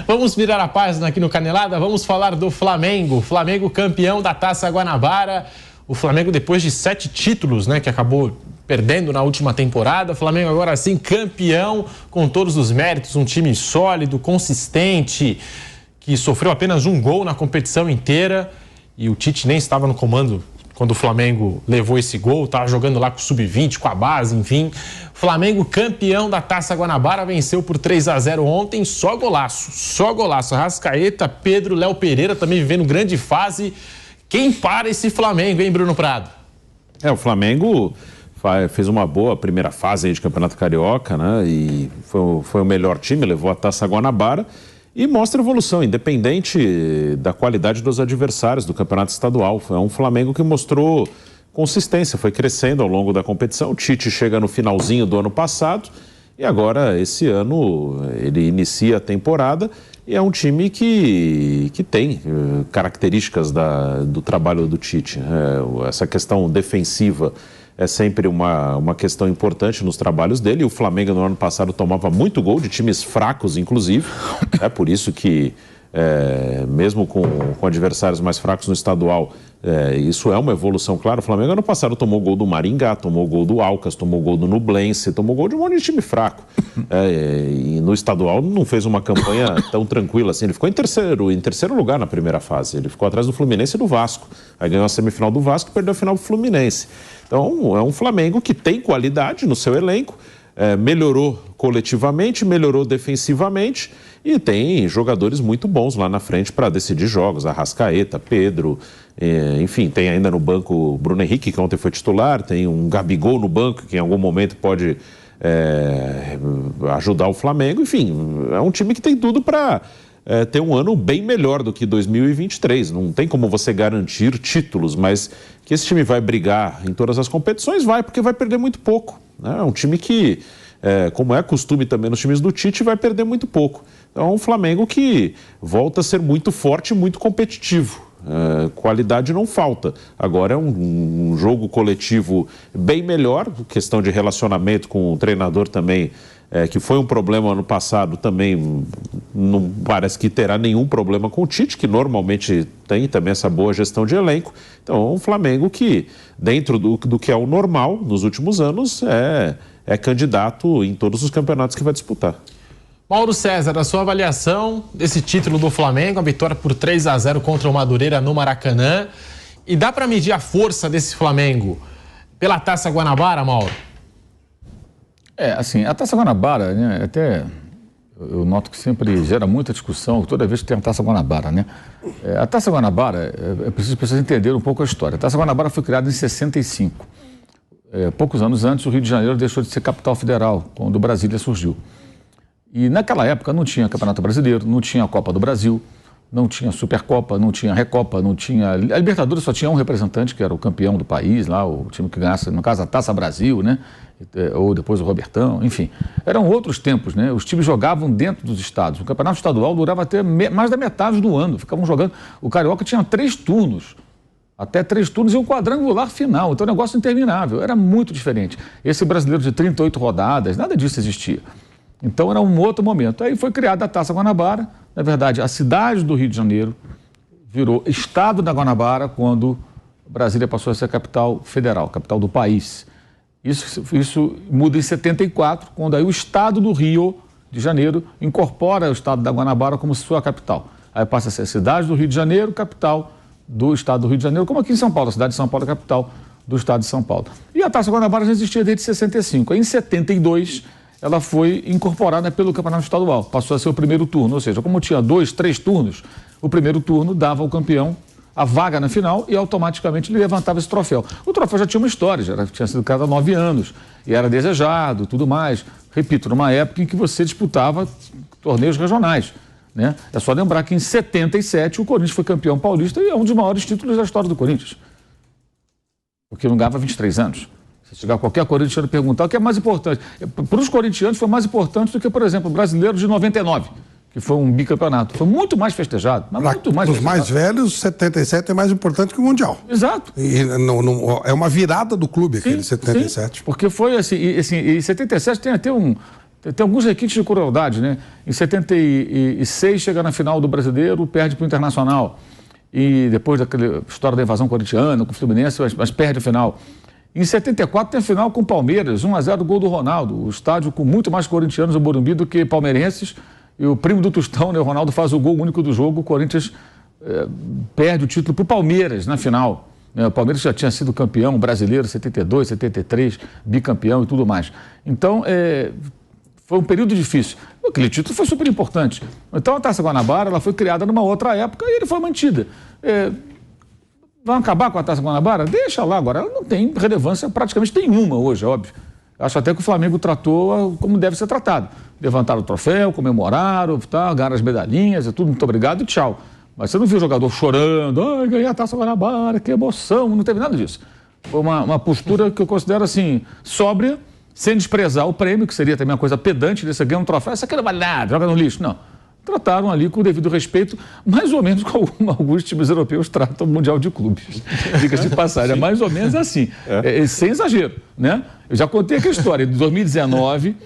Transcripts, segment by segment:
Vamos virar a página aqui no Canelada, vamos falar do Flamengo. Flamengo campeão da Taça Guanabara. O Flamengo depois de 7 títulos, né, que acabou perdendo na última temporada. O Flamengo agora sim campeão com todos os méritos, um time sólido, consistente, que sofreu apenas um gol na competição inteira. E o Tite nem estava no comando quando o Flamengo levou esse gol, estava jogando lá com o Sub-20, com a base, enfim. Flamengo campeão da Taça Guanabara, venceu por 3-0 ontem, só golaço. Arrascaeta, Pedro, Léo Pereira também vivendo grande fase. Quem para esse Flamengo, hein, Bruno Prado? O Flamengo fez uma boa primeira fase aí de Campeonato Carioca, né? E foi o melhor time, levou a Taça Guanabara. E mostra evolução, independente da qualidade dos adversários do campeonato estadual. É um Flamengo que mostrou consistência, foi crescendo ao longo da competição. O Tite chega no finalzinho do ano passado e agora, esse ano, ele inicia a temporada e é um time que tem características do trabalho do Tite. Essa questão defensiva é sempre uma questão importante nos trabalhos dele. E o Flamengo no ano passado tomava muito gol de times fracos, inclusive. É por isso que, mesmo com adversários mais fracos no estadual, isso é uma evolução, claro. O Flamengo ano passado tomou gol do Maringá, tomou gol do Alcas, tomou gol do Nublense, tomou gol de um monte de time fraco. E no estadual não fez uma campanha tão tranquila assim. Ele ficou em terceiro lugar na primeira fase. Ele ficou atrás do Fluminense e do Vasco. Aí ganhou a semifinal do Vasco e perdeu a final do Fluminense. Então, é um Flamengo que tem qualidade no seu elenco, melhorou coletivamente, melhorou defensivamente e tem jogadores muito bons lá na frente para decidir jogos. Arrascaeta, Pedro, enfim, tem ainda no banco o Bruno Henrique, que ontem foi titular, tem um Gabigol no banco, que em algum momento pode ajudar o Flamengo. Enfim, é um time que tem tudo para ter um ano bem melhor do que 2023. Não tem como você garantir títulos, mas que esse time vai brigar em todas as competições, porque vai perder muito pouco, né? É um time que, como é costume também nos times do Tite, vai perder muito pouco. Então é um Flamengo que volta a ser muito forte e muito competitivo. Qualidade não falta. Agora é um jogo coletivo bem melhor, questão de relacionamento com o treinador também, que foi um problema ano passado, também não parece que terá nenhum problema com o Tite, que normalmente tem também essa boa gestão de elenco. Então é um Flamengo que, dentro do que é o normal nos últimos anos, é candidato em todos os campeonatos que vai disputar. Mauro César, a sua avaliação desse título do Flamengo, a vitória por 3-0 contra o Madureira no Maracanã. E dá para medir a força desse Flamengo pela Taça Guanabara, Mauro? Assim, a Taça Guanabara, né, até eu noto que sempre gera muita discussão toda vez que tem a Taça Guanabara, né? A Taça Guanabara, é preciso as pessoas entenderem um pouco a história. A Taça Guanabara foi criada em 65. Poucos anos antes, o Rio de Janeiro deixou de ser capital federal, quando Brasília surgiu. E naquela época não tinha Campeonato Brasileiro, não tinha a Copa do Brasil, não tinha Supercopa, não tinha Recopa, não tinha... A Libertadores só tinha um representante, que era o campeão do país, lá, o time que ganhasse, no caso, a Taça Brasil, né? Ou depois o Robertão, enfim. Eram outros tempos, né? Os times jogavam dentro dos estados. O campeonato estadual durava até mais da metade do ano, ficavam jogando. O Carioca tinha 3 turnos, até 3 turnos e um quadrangular final, então o negócio interminável, era muito diferente. Esse brasileiro de 38 rodadas, nada disso existia. Então era um outro momento. Aí foi criada a Taça Guanabara. Na verdade, a cidade do Rio de Janeiro virou estado da Guanabara quando Brasília passou a ser a capital federal, capital do país. Isso muda em 74, quando aí o estado do Rio de Janeiro incorpora o estado da Guanabara como sua capital. Aí passa a ser a cidade do Rio de Janeiro, capital do estado do Rio de Janeiro, como aqui em São Paulo, a cidade de São Paulo é a capital do estado de São Paulo. E a Taça Guanabara já existia desde 65. Aí, em 72... ela foi incorporada pelo Campeonato Estadual, passou a ser o primeiro turno, ou seja, como tinha 2, 3 turnos, o primeiro turno dava ao campeão a vaga na final e automaticamente ele levantava esse troféu. O troféu já tinha uma história, já tinha sido criado há 9 anos, e era desejado, tudo mais. Repito, numa época em que você disputava torneios regionais, né? É só lembrar que em 77 o Corinthians foi campeão paulista e é um dos maiores títulos da história do Corinthians, porque não ganhava 23 anos. Se chegar qualquer corintiano e perguntar o que é mais importante. Para os corintianos foi mais importante do que, por exemplo, o brasileiro de 99, que foi um bicampeonato. Foi muito mais festejado. Mas muito mais festejado. Os mais velhos, 77 é mais importante que o Mundial. Exato. E é uma virada do clube aquele 77. Sim, porque foi assim, em 77 tem até Tem alguns requintes de crueldade, né? Em 76 chega na final do Brasileiro, perde para o Internacional. E depois daquela história da invasão corintiana com o Fluminense, mas perde a final. Em 74 tem a final com o Palmeiras, 1-0 gol do Ronaldo. O estádio com muito mais corintianos no Morumbi do que palmeirenses. E o primo do Tostão, né, o Ronaldo, faz o gol único do jogo. O Corinthians perde o título para o Palmeiras na final. O Palmeiras já tinha sido campeão brasileiro, 72, 73, bicampeão e tudo mais. Então, foi um período difícil. Aquele título foi super importante. Então, a Taça Guanabara ela foi criada numa outra época e ele foi mantida. Vão acabar com a Taça Guanabara? Deixa lá agora. Ela não tem relevância praticamente nenhuma hoje, óbvio. Acho até que o Flamengo tratou como deve ser tratado. Levantaram o troféu, comemoraram, tá, ganharam as medalhinhas, tudo, muito obrigado e tchau. Mas você não viu o jogador chorando, ganhei a Taça Guanabara, que emoção, não teve nada disso. Foi uma postura que eu considero assim, sóbria, sem desprezar o prêmio, que seria também uma coisa pedante, você ganha um troféu, isso aqui não vale nada, joga no lixo. Não. Trataram ali com o devido respeito, mais ou menos como alguns times europeus tratam o Mundial de Clubes. Diga-se de passagem, é mais ou menos assim, sem exagero, né? Eu já contei aquela história de 2019,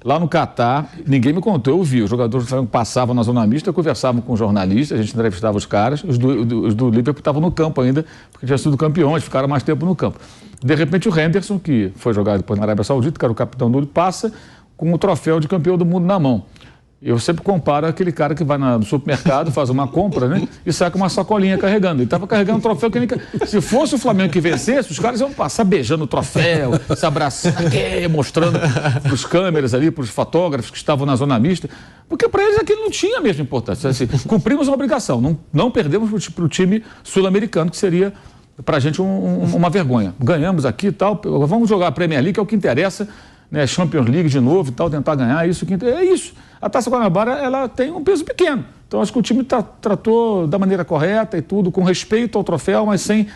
lá no Catar, ninguém me contou, eu vi, os jogadores do Flamengo passavam na zona mista, conversavam com jornalistas, a gente entrevistava os caras, os do Liverpool estavam no campo ainda, porque tinham sido campeões, ficaram mais tempo no campo. De repente o Henderson, que foi jogar depois na Arábia Saudita, que era o capitão do passa com o troféu de campeão do mundo na mão. Eu sempre comparo aquele cara que vai no supermercado, faz uma compra, né? E sai com uma sacolinha carregando. Ele estava carregando um troféu que nem... Se fosse o Flamengo que vencesse, os caras iam passar beijando o troféu, se abraçando, mostrando para os câmeras ali, para os fotógrafos que estavam na zona mista. Porque para eles aquilo não tinha a mesma importância. Assim, cumprimos uma obrigação, não perdemos para o time sul-americano, que seria para a gente uma vergonha. Ganhamos aqui e tal, vamos jogar a Premier League, que é o que interessa, né? Champions League de novo e tal, tentar ganhar, isso que é isso. A Taça Guanabara, ela tem um peso pequeno. Então, acho que o time tratou da maneira correta e tudo, com respeito ao troféu, mas sem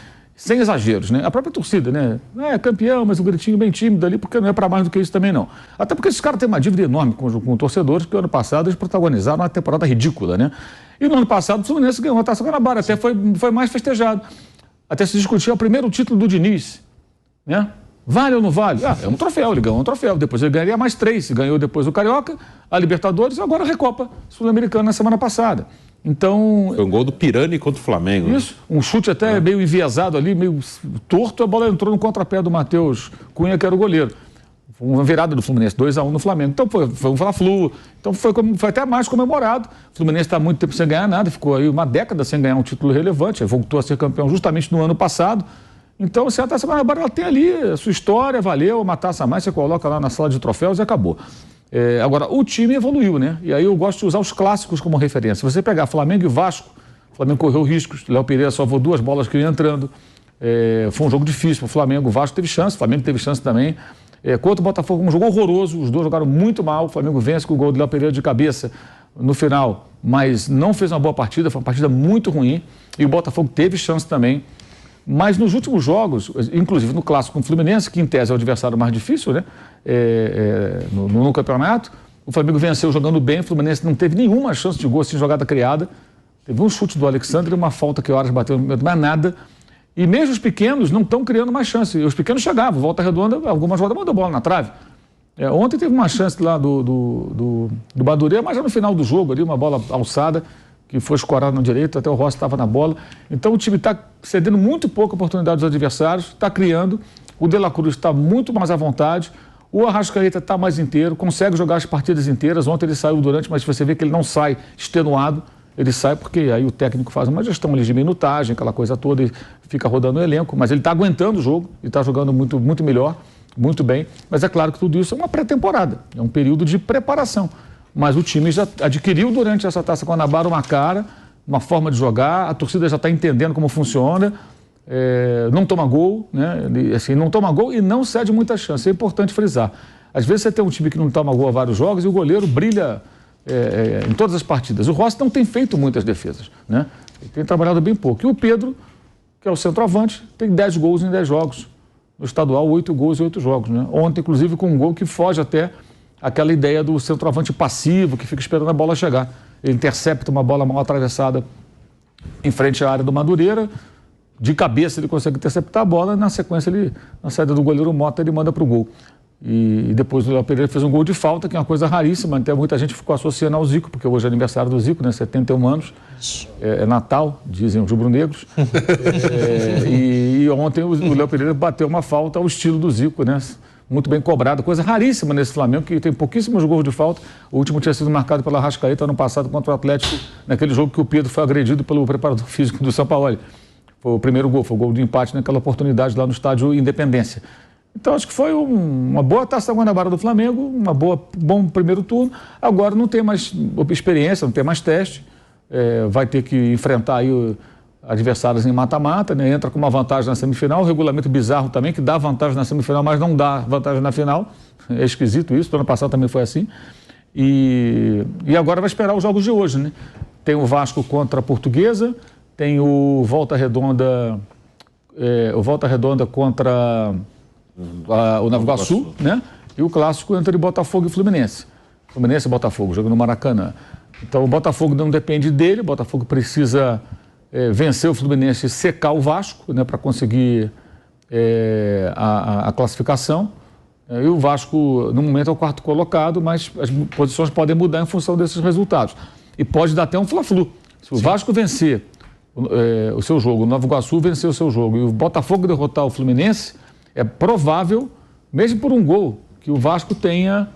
exageros, né? A própria torcida, né? É campeão, mas um gritinho bem tímido ali, porque não é para mais do que isso também, não. Até porque esses caras têm uma dívida enorme com torcedores, que ano passado eles protagonizaram uma temporada ridícula, né? E no ano passado o Fluminense ganhou a Taça Guanabara, até foi mais festejado. Até se discutia o primeiro título do Diniz, né? Vale ou não vale? É um troféu, ele ganhou um troféu. Depois ele ganharia mais 3. Ganhou depois o Carioca, a Libertadores e agora a Recopa Sul-Americana na semana passada. Então... Foi um gol do Pirani contra o Flamengo. Isso, um chute até meio enviesado ali, meio torto, a bola entrou no contrapé do Matheus Cunha, que era o goleiro. Foi uma virada do Fluminense, 2-1 no Flamengo. Então foi um Fla-Flu. Então foi até mais comemorado. O Fluminense está há muito tempo sem ganhar nada, ficou aí uma década sem ganhar um título relevante, voltou a ser campeão justamente no ano passado. Então, a Taça Guanabara, ela tem ali a sua história, valeu, uma taça a mais, você coloca lá na sala de troféus e acabou. Agora, o time evoluiu, né? E aí eu gosto de usar os clássicos como referência. Se você pegar Flamengo e Vasco, o Flamengo correu riscos, Léo Pereira salvou 2 bolas que iam entrando. Foi um jogo difícil para o Flamengo, o Vasco teve chance, o Flamengo teve chance também. Contra o Botafogo, um jogo horroroso, os dois jogaram muito mal, o Flamengo vence com o gol do Léo Pereira de cabeça no final, mas não fez uma boa partida, foi uma partida muito ruim, e o Botafogo teve chance também. Mas nos últimos jogos, inclusive no clássico com o Fluminense, que em tese é o adversário mais difícil, né? No campeonato, o Flamengo venceu jogando bem, o Fluminense não teve nenhuma chance de gol, assim, jogada criada. Teve um chute do Alexandre e uma falta que o Aras bateu no meio, mais nada. E mesmo os pequenos não estão criando mais chance. Os pequenos chegavam, Volta Redonda, algumas rodadas mandou bola na trave. Ontem teve uma chance lá do Madureira, mas já no final do jogo ali, uma bola alçada, que foi escorado no direito, até o Rossi estava na bola. Então o time está cedendo muito pouca oportunidade aos adversários, está criando, o De La Cruz está muito mais à vontade, o Arrascaeta está mais inteiro, consegue jogar as partidas inteiras. Ontem ele saiu durante, mas você vê que ele não sai extenuado, ele sai porque aí o técnico faz uma gestão ali de minutagem, aquela coisa toda, e fica rodando o elenco, mas ele está aguentando o jogo, e está jogando muito, muito melhor, muito bem. Mas é claro que tudo isso é uma pré-temporada, é um período de preparação. Mas o time já adquiriu durante essa Taça Guanabara uma cara, uma forma de jogar, a torcida já está entendendo como funciona, não toma gol, né? Assim, não toma gol e não cede muita chance, é importante frisar. Às vezes você tem um time que não toma gol há vários jogos e o goleiro brilha em todas as partidas. O Rossi não tem feito muitas defesas, né? Ele tem trabalhado bem pouco. E o Pedro, que é o centroavante, tem 10 gols em 10 jogos. No estadual, 8 gols em 8 jogos, né? Ontem, inclusive, com um gol que foge até aquela ideia do centroavante passivo, que fica esperando a bola chegar. Ele intercepta uma bola mal atravessada em frente à área do Madureira, de cabeça ele consegue interceptar a bola, na sequência, na saída do goleiro Mota, ele manda para o gol. E depois o Léo Pereira fez um gol de falta, que é uma coisa raríssima, até muita gente ficou associando ao Zico, porque hoje é aniversário do Zico, né, 71 anos, é Natal, dizem os rubro-negros. E ontem o Léo Pereira bateu uma falta ao estilo do Zico, né, muito bem cobrado, coisa raríssima nesse Flamengo, que tem pouquíssimos gols de falta. O último tinha sido marcado pela Arrascaeta ano passado contra o Atlético, naquele jogo que o Pedro foi agredido pelo preparador físico do Sampaoli. Foi o primeiro gol, foi o gol de empate naquela oportunidade lá no estádio Independência. Então, acho que foi uma boa Taça Guanabara do Flamengo, bom primeiro turno. Agora não tem mais experiência, não tem mais teste. Vai ter que enfrentar aí adversários em mata-mata, né? Entra com uma vantagem na semifinal. O regulamento bizarro também, que dá vantagem na semifinal, mas não dá vantagem na final. É esquisito isso, do ano passado também foi assim. E agora vai esperar os jogos de hoje, né? Tem o Vasco contra a Portuguesa, tem o Volta Redonda contra o Nova Iguaçu, né? E o clássico entre Botafogo e Fluminense. Fluminense e Botafogo, jogando no Maracanã. Então o Botafogo não depende dele, o Botafogo precisa vencer o Fluminense e secar o Vasco, né? Para conseguir a classificação. E o Vasco, no momento, é o quarto colocado, mas as posições podem mudar em função desses resultados. E pode dar até um fla-flu. Se o Vasco vencer o seu jogo, o Nova Iguaçu vencer o seu jogo e o Botafogo derrotar o Fluminense, é provável, mesmo por um gol, que o Vasco tenha,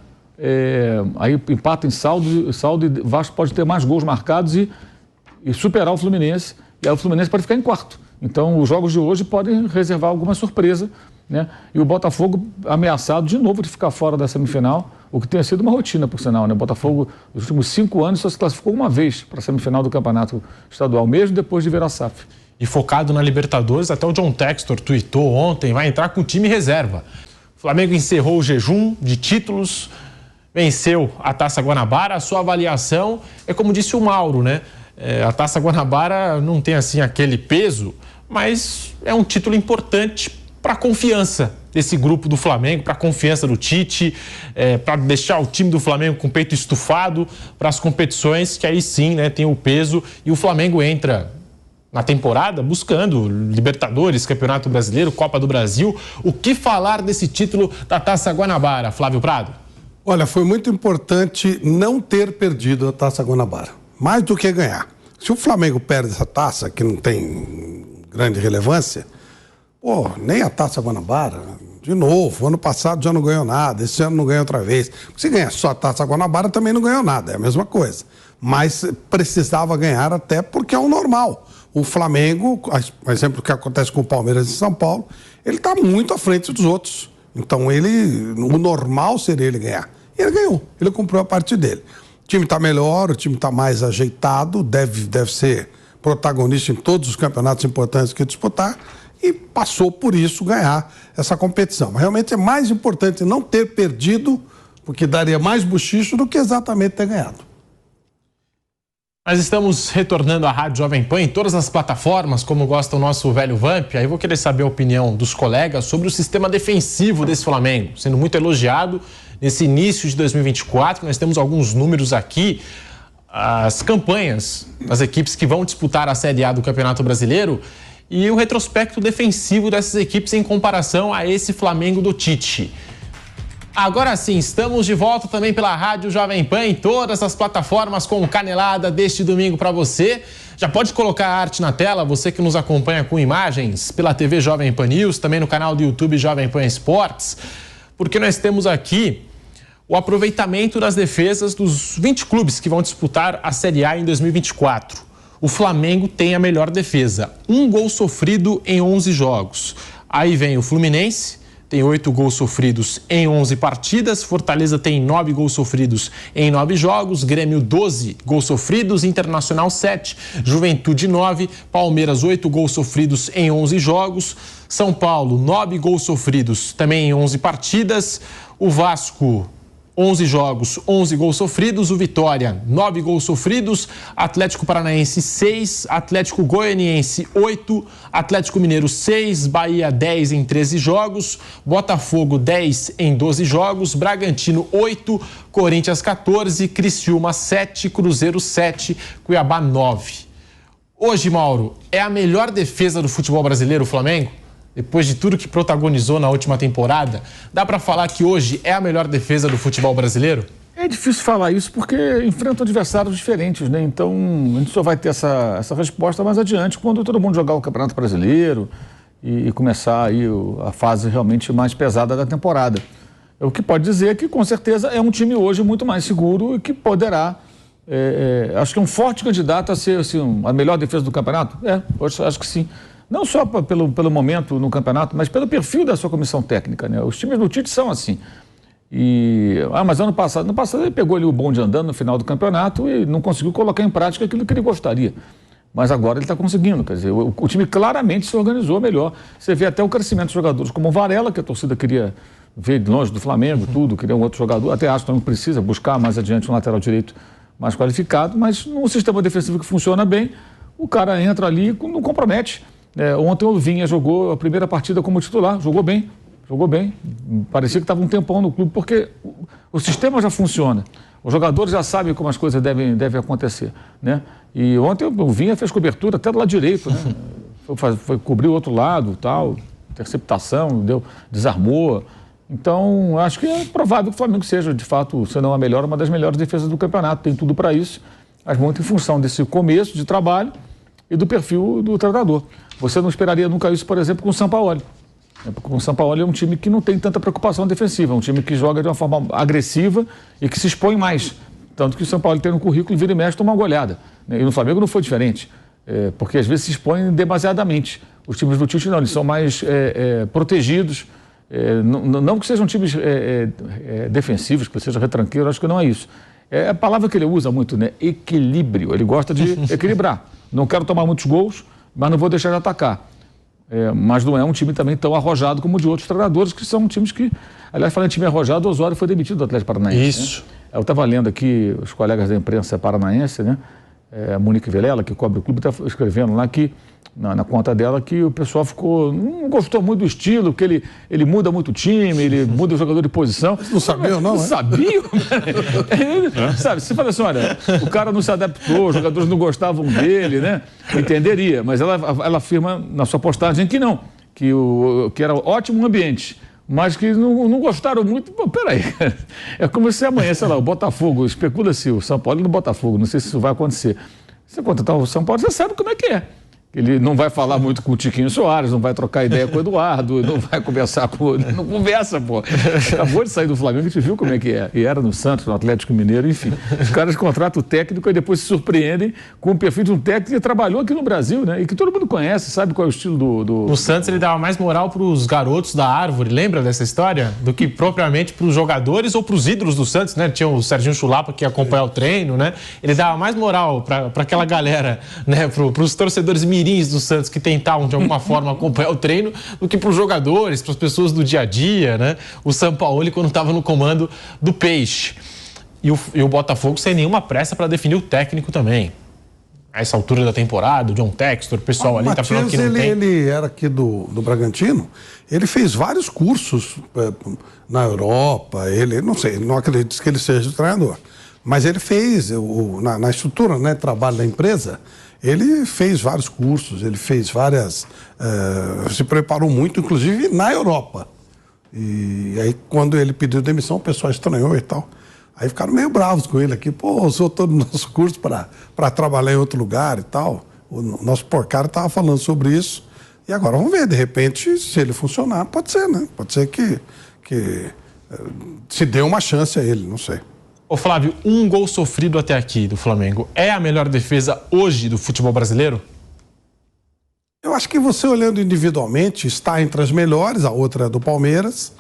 aí empata em saldo e o Vasco pode ter mais gols marcados e superar o Fluminense, e aí o Fluminense pode ficar em quarto. Então, os jogos de hoje podem reservar alguma surpresa, né? E o Botafogo ameaçado de novo de ficar fora da semifinal, o que tem sido uma rotina, por sinal, né? O Botafogo, nos últimos 5 anos, só se classificou uma vez para a semifinal do Campeonato Estadual, mesmo depois de virar SAF. E focado na Libertadores, até o John Textor tuitou ontem, vai entrar com o time reserva. O Flamengo encerrou o jejum de títulos, venceu a Taça Guanabara. A sua avaliação é como disse o Mauro, né? A Taça Guanabara não tem assim aquele peso, mas é um título importante para a confiança desse grupo do Flamengo, para a confiança do Tite, para deixar o time do Flamengo com o peito estufado para as competições, que aí sim, né, tem o peso, e o Flamengo entra na temporada buscando Libertadores, Campeonato Brasileiro, Copa do Brasil. O que falar desse título da Taça Guanabara, Flávio Prado? Olha, foi muito importante não ter perdido a Taça Guanabara, mais do que ganhar. Se o Flamengo perde essa taça, que não tem grande relevância, nem a Taça Guanabara, de novo, ano passado já não ganhou nada, esse ano não ganhou outra vez. Se ganhar só a Taça Guanabara também não ganhou nada, é a mesma coisa. Mas precisava ganhar até porque é o normal. O Flamengo, por exemplo, o que acontece com o Palmeiras em São Paulo, ele está muito à frente dos outros. Então, o normal seria ele ganhar. E ele ganhou, ele cumpriu a parte dele. O time está melhor, o time está mais ajeitado, deve ser protagonista em todos os campeonatos importantes que disputar e passou, por isso, ganhar essa competição. Mas realmente é mais importante não ter perdido, porque daria mais bochicho do que exatamente ter ganhado. Nós estamos retornando à Rádio Jovem Pan em todas as plataformas, como gosta o nosso velho Vamp. Aí vou querer saber a opinião dos colegas sobre o sistema defensivo desse Flamengo, sendo muito elogiado nesse início de 2024. Nós temos alguns números aqui, as campanhas das equipes que vão disputar a Série A do Campeonato Brasileiro e o retrospecto defensivo dessas equipes em comparação a esse Flamengo do Tite. Agora sim, estamos de volta também pela Rádio Jovem Pan em todas as plataformas com Canelada deste domingo para você. Já pode colocar a arte na tela, você que nos acompanha com imagens pela TV Jovem Pan News, também no canal do YouTube Jovem Pan Esportes, porque nós temos aqui o aproveitamento das defesas dos 20 clubes que vão disputar a Série A em 2024. O Flamengo tem a melhor defesa, 1 gol sofrido em 11 jogos. Aí vem o Fluminense, tem 8 gols sofridos em 11 partidas, Fortaleza tem 9 gols sofridos em 9 jogos, Grêmio 12 gols sofridos, Internacional 7, Juventude 9, Palmeiras 8 gols sofridos em 11 jogos, São Paulo 9 gols sofridos também em 11 partidas, o Vasco 11 jogos, 11 gols sofridos, o Vitória 9 gols sofridos, Atlético Paranaense 6, Atlético Goianiense 8, Atlético Mineiro 6, Bahia 10 em 13 jogos, Botafogo 10 em 12 jogos, Bragantino 8, Corinthians 14, Criciúma 7, Cruzeiro 7, Cuiabá 9. Hoje, Mauro, é a melhor defesa do futebol brasileiro o Flamengo? depois de tudo que protagonizou na última temporada, dá para falar que hoje é a melhor defesa do futebol brasileiro? É difícil falar isso porque enfrentam adversários diferentes, né? Então, a gente só vai ter essa resposta mais adiante, quando todo mundo jogar o Campeonato Brasileiro e começar aí a fase realmente mais pesada da temporada. O que pode dizer é que, com certeza, é um time hoje muito mais seguro e que poderá, acho que é um forte candidato a ser assim, a melhor defesa do campeonato. Acho que sim. Não só pelo momento no campeonato, mas pelo perfil da sua comissão técnica, né? Os times do Tite são assim. Mas ano passado ele pegou ali o bonde andando no final do campeonato e não conseguiu colocar em prática aquilo que ele gostaria. Mas agora ele está conseguindo, quer dizer, o time claramente se organizou melhor. Você vê até o crescimento de jogadores como o Varela, que a torcida queria ver de longe do Flamengo, queria um outro jogador. Até acho que não precisa buscar mais adiante um lateral direito mais qualificado, mas num sistema defensivo que funciona bem, o cara entra ali e não compromete. Ontem o Vinha jogou a primeira partida como titular, jogou bem. Parecia que estava um tempão no clube, porque o sistema já funciona. Os jogadores já sabem como as coisas devem acontecer, né? E ontem o Vinha fez cobertura até do lado direito, né? Foi cobrir o outro lado, tal, interceptação, desarmou. Então, acho que é provável que o Flamengo seja, de fato, se não a melhor, uma das melhores defesas do campeonato. Tem tudo para isso, mas muito em função desse começo de trabalho e do perfil do treinador. Você não esperaria nunca isso, por exemplo, com o Sampaoli. Porque o Sampaoli é um time que não tem tanta preocupação defensiva, é um time que joga de uma forma agressiva e que se expõe mais. Tanto que o Sampaoli tem no currículo e vira e mexe toma uma goleada. E no Flamengo não foi diferente, porque às vezes se expõem demasiadamente. Os times do Tite não, eles são mais protegidos, não que sejam times defensivos, que seja retranqueiro, acho que não é isso. É a palavra que ele usa muito, né? Equilíbrio, ele gosta de equilibrar. Não quero tomar muitos gols, mas não vou deixar de atacar. Mas não é um time também tão arrojado como o de outros treinadores, que são times que... Aliás, falando em time arrojado, o Osório foi demitido do Atlético Paranaense. Isso. Né? Eu estava lendo aqui, os colegas da imprensa paranaense, né? A Monique Vilela, que cobre o clube, está escrevendo lá que, na conta dela, que o pessoal não gostou muito do estilo, que ele muda muito o time, ele muda o jogador de posição. Não sabia, não? Não sabia? Sabe, você fala assim, olha, o cara não se adaptou, os jogadores não gostavam dele, né? Entenderia, mas ela afirma na sua postagem que não, que era ótimo ambiente, mas que não gostaram muito. Pô, peraí, é como se amanhã, sei lá, o Botafogo, especula-se o São Paulo no Botafogo, não sei se isso vai acontecer. Se contratar o São Paulo, você sabe como é que é. Ele não vai falar muito com o Tiquinho Soares, não vai trocar ideia com o Eduardo, não vai conversar com... Não conversa, pô. Acabou de sair do Flamengo, a gente viu como é que é. E era no Santos, no Atlético Mineiro, enfim. Os caras contratam o técnico e depois se surpreendem com o perfil de um técnico que trabalhou aqui no Brasil, né? E que todo mundo conhece, sabe qual é o estilo do... O Santos, ele dava mais moral para os garotos da árvore, lembra dessa história? Do que propriamente para os jogadores ou para os ídolos do Santos, né? Tinha o Serginho Chulapa que ia acompanhar o treino, né? Ele dava mais moral para aquela galera, né? Para os torcedores mirins do Santos que tentavam de alguma forma acompanhar o treino do que para os jogadores, para as pessoas do dia a dia, né? O Sampaoli quando estava no comando do Peixe. E o Botafogo sem nenhuma pressa para definir o técnico também. A essa altura da temporada, o John Textor, o pessoal ali está falando que não tem. Ele era aqui do Bragantino, ele fez vários cursos na Europa, ele, não sei, não acredito que ele seja o treinador, mas ele fez, na estrutura, né, trabalho da empresa, ele fez vários cursos, ele fez várias... se preparou muito, inclusive na Europa. E aí, quando ele pediu demissão, o pessoal estranhou e tal. Aí ficaram meio bravos com ele aqui. Pô, usou todo o nosso curso para trabalhar em outro lugar e tal. O nosso porcário estava falando sobre isso. E agora vamos ver, de repente, se ele funcionar, pode ser, né? Pode ser que se dê uma chance a ele, não sei. Ô Flávio, um gol sofrido até aqui do Flamengo é a melhor defesa hoje do futebol brasileiro? Eu acho que você olhando individualmente está entre as melhores, a outra é do Palmeiras,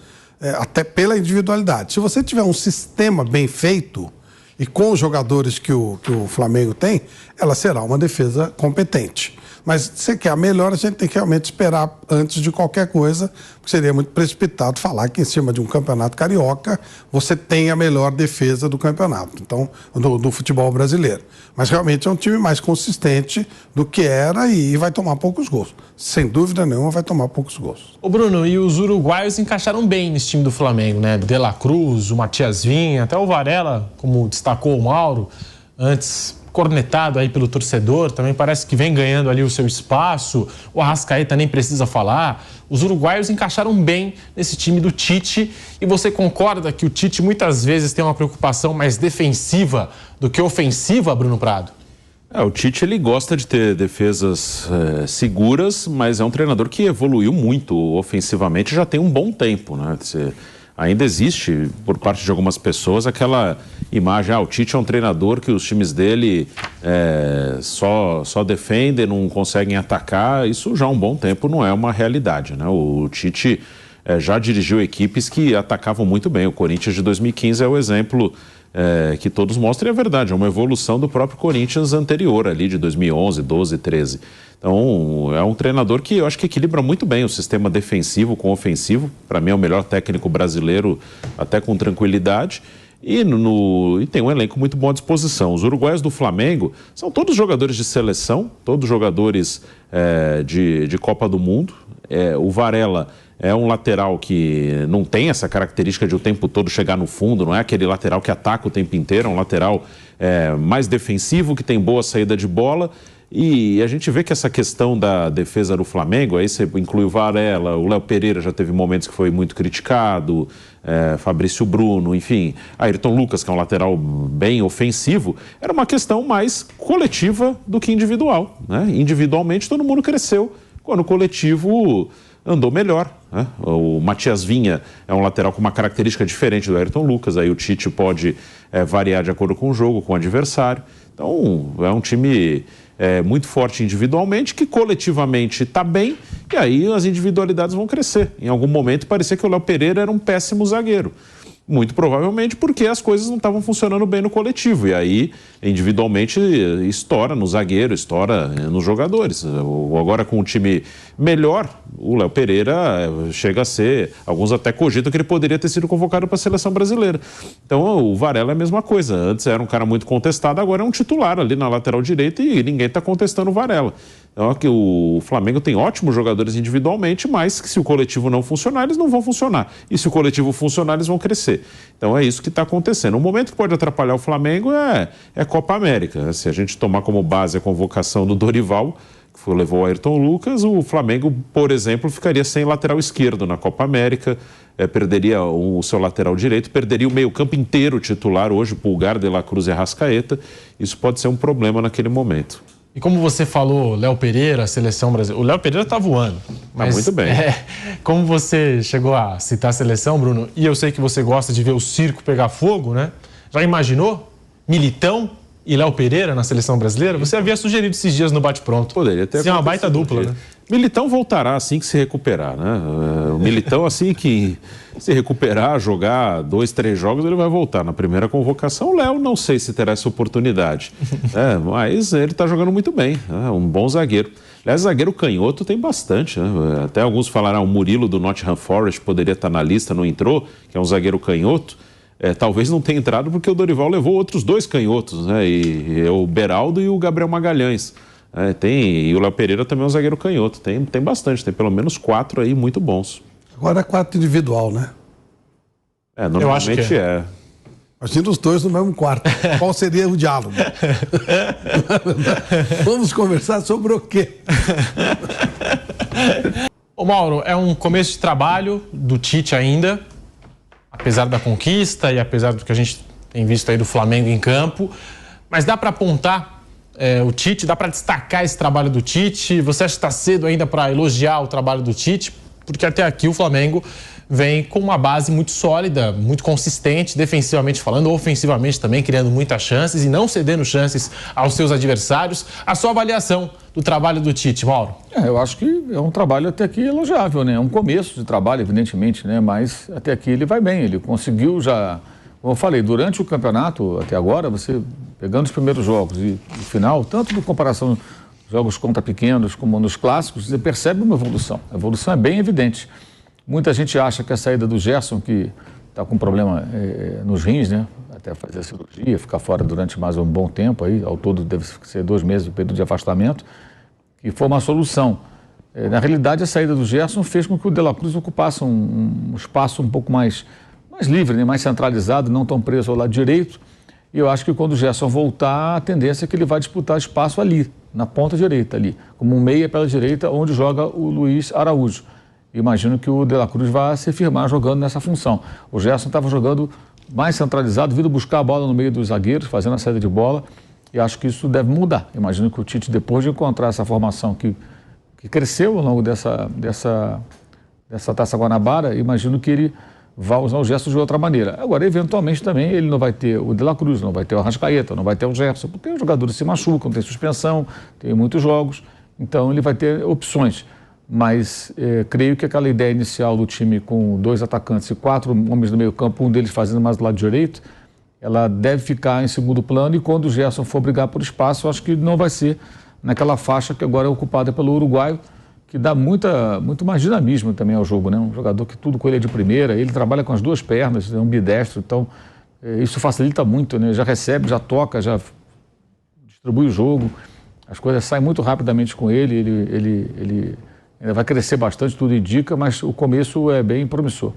até pela individualidade. Se você tiver um sistema bem feito e com os jogadores que o Flamengo tem, ela será uma defesa competente. Mas se você quer a melhor, a gente tem que realmente esperar antes de qualquer coisa, porque seria muito precipitado falar que em cima de um campeonato carioca você tem a melhor defesa do campeonato, então, do futebol brasileiro. Mas realmente é um time mais consistente do que era e vai tomar poucos gols. Sem dúvida nenhuma vai tomar poucos gols. Ô Bruno, e os uruguaios encaixaram bem nesse time do Flamengo, né? De La Cruz, o Matias Vinha, até o Varela, como destacou o Mauro, antes cornetado aí pelo torcedor, também parece que vem ganhando ali o seu espaço. O Arrascaeta nem precisa falar. Os uruguaios encaixaram bem nesse time do Tite. E você concorda que o Tite muitas vezes tem uma preocupação mais defensiva do que ofensiva, Bruno Prado? O Tite ele gosta de ter defesas seguras, mas é um treinador que evoluiu muito ofensivamente já tem um bom tempo, né? Ainda existe, por parte de algumas pessoas, aquela imagem, o Tite é um treinador que os times dele só defendem, não conseguem atacar. Isso já há um bom tempo não é uma realidade, né? O Tite já dirigiu equipes que atacavam muito bem. O Corinthians de 2015 é o exemplo que todos mostram, e é verdade, é uma evolução do próprio Corinthians anterior, ali de 2011, 12, 13. Então, é um treinador que eu acho que equilibra muito bem o sistema defensivo com ofensivo. Para mim, é o melhor técnico brasileiro, até com tranquilidade. E tem um elenco muito bom à disposição. Os uruguaios do Flamengo são todos jogadores de seleção, todos jogadores de Copa do Mundo. O Varela é um lateral que não tem essa característica de o tempo todo chegar no fundo, não é aquele lateral que ataca o tempo inteiro, é um lateral mais defensivo, que tem boa saída de bola. E a gente vê que essa questão da defesa do Flamengo, aí você inclui o Varela, o Léo Pereira já teve momentos que foi muito criticado, Fabrício Bruno, enfim, Ayrton Lucas, que é um lateral bem ofensivo, era uma questão mais coletiva do que individual, né? Individualmente todo mundo cresceu, quando o coletivo andou melhor, né? O Matias Vinha é um lateral com uma característica diferente do Ayrton Lucas, aí o Tite pode variar de acordo com o jogo, com o adversário. Então, é um time muito forte individualmente, que coletivamente está bem, e aí as individualidades vão crescer. Em algum momento parecia que o Léo Pereira era um péssimo zagueiro. Muito provavelmente porque as coisas não estavam funcionando bem no coletivo. E aí, individualmente, estoura no zagueiro, estoura nos jogadores. Agora, com um time melhor, o Léo Pereira chega a ser... Alguns até cogitam que ele poderia ter sido convocado para a seleção brasileira. Então, o Varela é a mesma coisa. Antes era um cara muito contestado, agora é um titular ali na lateral direita e ninguém está contestando o Varela. Então, aqui, o Flamengo tem ótimos jogadores individualmente, mas que se o coletivo não funcionar, eles não vão funcionar. E se o coletivo funcionar, eles vão crescer. Então é isso que está acontecendo. O momento que pode atrapalhar o Flamengo é Copa América. Se a gente tomar como base a convocação do Dorival, que levou o Ayrton Lucas, o Flamengo, por exemplo, ficaria sem lateral esquerdo na Copa América, perderia o seu lateral direito, perderia o meio-campo inteiro titular hoje, Pulgar, De La Cruz e Arrascaeta. Isso pode ser um problema naquele momento. E como você falou, Léo Pereira, seleção brasileira. O Léo Pereira está voando. Mas, muito bem. Como você chegou a citar a seleção, Bruno, e eu sei que você gosta de ver o circo pegar fogo, né? Já imaginou Militão e Léo Pereira na seleção brasileira? Você havia sugerido esses dias no Bate-Pronto. Poderia ter. Isso é uma baita dupla, né? Militão voltará assim que se recuperar, né? O Militão, assim que se recuperar, jogar 2, 3 jogos, ele vai voltar na primeira convocação. O Léo, não sei se terá essa oportunidade, mas ele está jogando muito bem, um bom zagueiro. Aliás, zagueiro canhoto tem bastante, né? Até alguns falaram, o Murilo do Nottingham Forest poderia estar na lista, não entrou, que é um zagueiro canhoto. Talvez não tenha entrado porque o Dorival levou outros 2 canhotos, né? E o Beraldo e o Gabriel Magalhães. E o Léo Pereira também é um zagueiro canhoto. Tem bastante, tem pelo menos 4 aí muito bons. Agora é 4 individual, né? Normalmente eu acho que é. Imagina os 2 no mesmo quarto. Qual seria o diálogo? Vamos conversar sobre o quê? Ô Mauro, é um começo de trabalho do Tite ainda, apesar da conquista e apesar do que a gente tem visto aí do Flamengo em campo, mas dá para apontar o Tite, dá para destacar esse trabalho do Tite? Você acha que está cedo ainda para elogiar o trabalho do Tite? Porque até aqui o Flamengo vem com uma base muito sólida, muito consistente, defensivamente falando, ofensivamente também, criando muitas chances e não cedendo chances aos seus adversários. A sua avaliação do trabalho do Tite, Mauro? Eu acho que é um trabalho até aqui elogiável, né? É um começo de trabalho, evidentemente, né? Mas até aqui ele vai bem, ele conseguiu já... Como eu falei, durante o campeonato, até agora, você pegando os primeiros jogos e o final, tanto em comparação jogos contra pequenos como nos clássicos, você percebe uma evolução. A evolução é bem evidente. Muita gente acha que a saída do Gerson, que está com problema nos rins, né? Até fazer a cirurgia, ficar fora durante mais um bom tempo, aí, ao todo deve ser 2 meses de período de afastamento, que foi uma solução. Na realidade, a saída do Gerson fez com que o De La Cruz ocupasse um espaço um pouco mais livre, né? Mais centralizado, não tão preso ao lado direito. E eu acho que quando o Gerson voltar, a tendência é que ele vai disputar espaço ali, na ponta direita ali, como um meia pela direita, onde joga o Luiz Araújo. Imagino que o De La Cruz vai se firmar jogando nessa função. O Gerson estava jogando mais centralizado, vindo buscar a bola no meio dos zagueiros, fazendo a saída de bola, e acho que isso deve mudar. Imagino que o Tite, depois de encontrar essa formação que cresceu ao longo dessa Taça Guanabara, imagino que ele vai usar o Gerson de outra maneira. Agora, eventualmente também, ele não vai ter o De La Cruz, não vai ter o Arrascaeta, não vai ter o Gerson, porque os jogadores se machucam, tem suspensão, tem muitos jogos, então ele vai ter opções. Mas creio que aquela ideia inicial do time com 2 atacantes e 4 homens no meio campo, um deles fazendo mais do lado direito, ela deve ficar em segundo plano, e quando o Gerson for brigar por espaço, eu acho que não vai ser naquela faixa que agora é ocupada pelo uruguaio, que dá muito mais dinamismo também ao jogo, né? Um jogador que tudo com ele é de primeira, ele trabalha com as 2 pernas, é um bidestro, então isso facilita muito, né? Já recebe, já toca, já distribui o jogo, as coisas saem muito rapidamente com ele ainda vai crescer bastante, tudo indica, mas o começo é bem promissor.